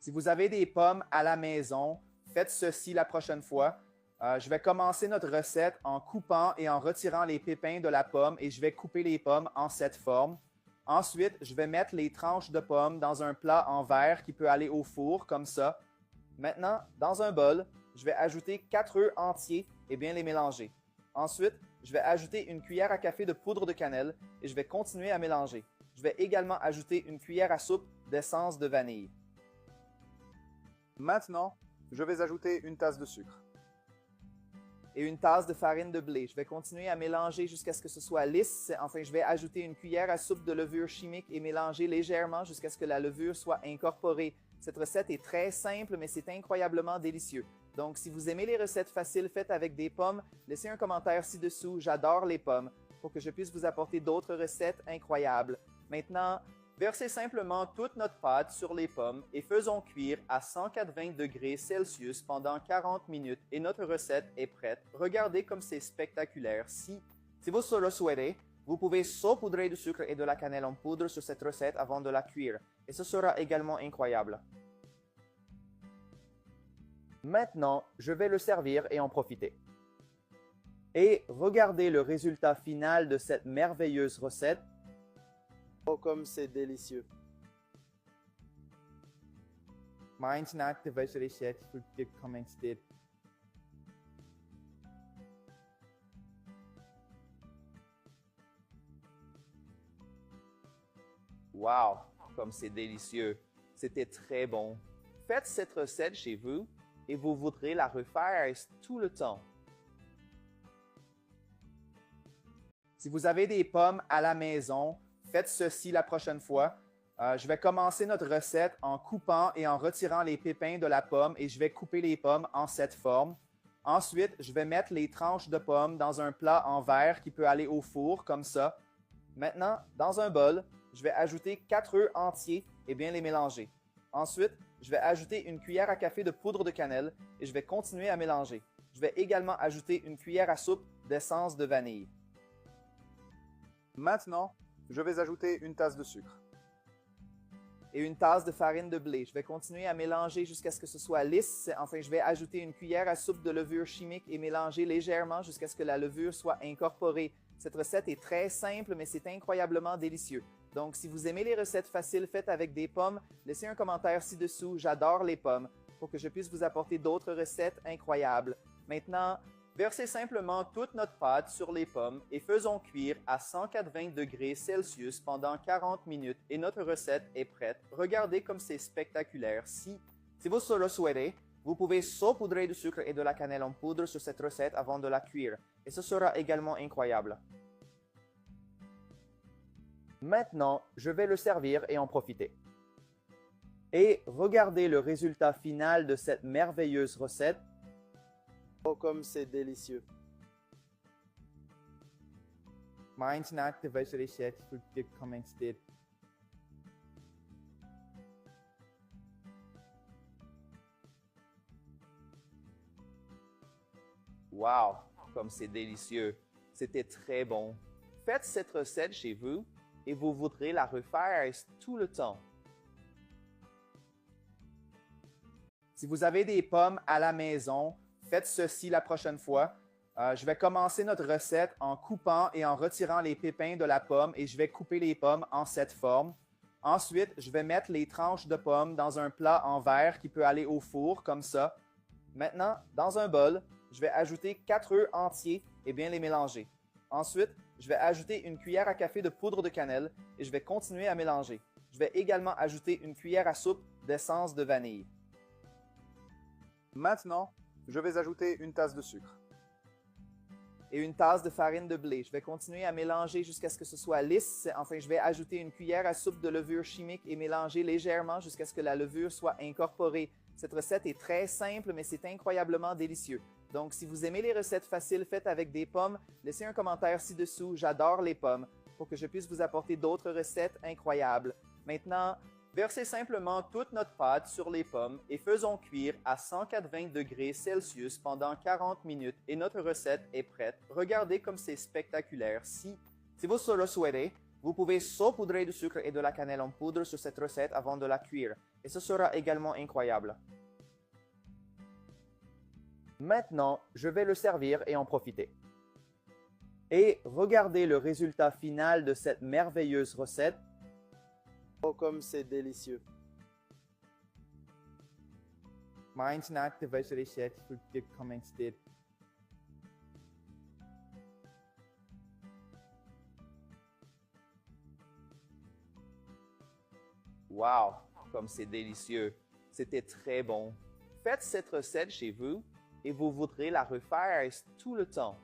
Si vous avez des pommes à la maison, faites ceci la prochaine fois. Je vais commencer notre recette en coupant et en retirant les pépins de la pomme et je vais couper les pommes en cette forme. Ensuite, je vais mettre les tranches de pommes dans un plat en verre qui peut aller au four comme ça. Maintenant, dans un bol, je vais ajouter 4 œufs entiers et bien les mélanger. Ensuite, je vais ajouter une cuillère à café de poudre de cannelle et je vais continuer à mélanger. Je vais également ajouter une cuillère à soupe d'essence de vanille. Maintenant, je vais ajouter une tasse de sucre et une tasse de farine de blé. Je vais continuer à mélanger jusqu'à ce que ce soit lisse. Enfin, je vais ajouter une cuillère à soupe de levure chimique et mélanger légèrement jusqu'à ce que la levure soit incorporée. Cette recette est très simple, mais c'est incroyablement délicieux. Donc, si vous aimez les recettes faciles faites avec des pommes, laissez un commentaire ci-dessous. J'adore les pommes pour que je puisse vous apporter d'autres recettes incroyables. Maintenant, versez simplement toute notre pâte sur les pommes et faisons cuire à 180 degrés Celsius pendant 40 minutes et notre recette est prête. Regardez comme c'est spectaculaire. Si vous le souhaitez, vous pouvez saupoudrer du sucre et de la cannelle en poudre sur cette recette avant de la cuire et ce sera également incroyable. Maintenant, je vais le servir et en profiter. Et regardez le résultat final de cette merveilleuse recette. Oh, comme c'est délicieux. Mijn snack de wijze recept voor de commented. Wow, comme c'est délicieux. C'était très bon. Faites cette recette chez vous et vous voudrez la refaire tout le temps. Si vous avez des pommes à la maison, faites ceci la prochaine fois. Je vais commencer notre recette en coupant et en retirant les pépins de la pomme et je vais couper les pommes en cette forme. Ensuite, je vais mettre les tranches de pommes dans un plat en verre qui peut aller au four comme ça. Maintenant, dans un bol, je vais ajouter 4 œufs entiers et bien les mélanger. Ensuite, je vais ajouter une cuillère à café de poudre de cannelle et je vais continuer à mélanger. Je vais également ajouter une cuillère à soupe d'essence de vanille. Maintenant, je vais ajouter une tasse de sucre et une tasse de farine de blé. Je vais continuer à mélanger jusqu'à ce que ce soit lisse. Enfin, je vais ajouter une cuillère à soupe de levure chimique et mélanger légèrement jusqu'à ce que la levure soit incorporée. Cette recette est très simple, mais c'est incroyablement délicieux. Donc, si vous aimez les recettes faciles faites avec des pommes, laissez un commentaire ci-dessous. J'adore les pommes pour que je puisse vous apporter d'autres recettes incroyables. Maintenant, versez simplement toute notre pâte sur les pommes et faisons cuire à 180 degrés Celsius pendant 40 minutes et notre recette est prête. Regardez comme c'est spectaculaire. Si vous le souhaitez, vous pouvez saupoudrer du sucre et de la cannelle en poudre sur cette recette avant de la cuire et ce sera également incroyable. Maintenant, je vais le servir et en profiter. Et regardez le résultat final de cette merveilleuse recette. Oh, comme c'est délicieux. Mijn snack de wijze recept voor de commented. Wow, comme c'est délicieux. C'était très bon. Faites cette recette chez vous et vous voudrez la refaire tout le temps. Si vous avez des pommes à la maison, faites ceci la prochaine fois. Je vais commencer notre recette en coupant et en retirant les pépins de la pomme et je vais couper les pommes en cette forme. Ensuite, je vais mettre les tranches de pommes dans un plat en verre qui peut aller au four comme ça. Maintenant, dans un bol, je vais ajouter 4 œufs entiers et bien les mélanger. Ensuite, je vais ajouter une cuillère à café de poudre de cannelle et je vais continuer à mélanger. Je vais également ajouter une cuillère à soupe d'essence de vanille. Maintenant, je vais ajouter une tasse de sucre et une tasse de farine de blé. Je vais continuer à mélanger jusqu'à ce que ce soit lisse. Enfin, je vais ajouter une cuillère à soupe de levure chimique et mélanger légèrement jusqu'à ce que la levure soit incorporée. Cette recette est très simple, mais c'est incroyablement délicieux. Donc, si vous aimez les recettes faciles faites avec des pommes, laissez un commentaire ci-dessous. J'adore les pommes pour que je puisse vous apporter d'autres recettes incroyables. Maintenant, versez simplement toute notre pâte sur les pommes et faisons cuire à 180 degrés Celsius pendant 40 minutes et notre recette est prête. Regardez comme c'est spectaculaire. Si vous le souhaitez, Vous pouvez saupoudrer du sucre et de la cannelle en poudre sur cette recette avant de la cuire, et ce sera également incroyable. Maintenant, je vais le servir et en profiter. Et regardez le résultat final de cette merveilleuse recette. Oh, comme c'est délicieux. Mijn snack de wijze recept voor de comments dit. Wow, comme c'est délicieux. C'était très bon. Faites cette recette chez vous et vous voudrez la refaire tout le temps.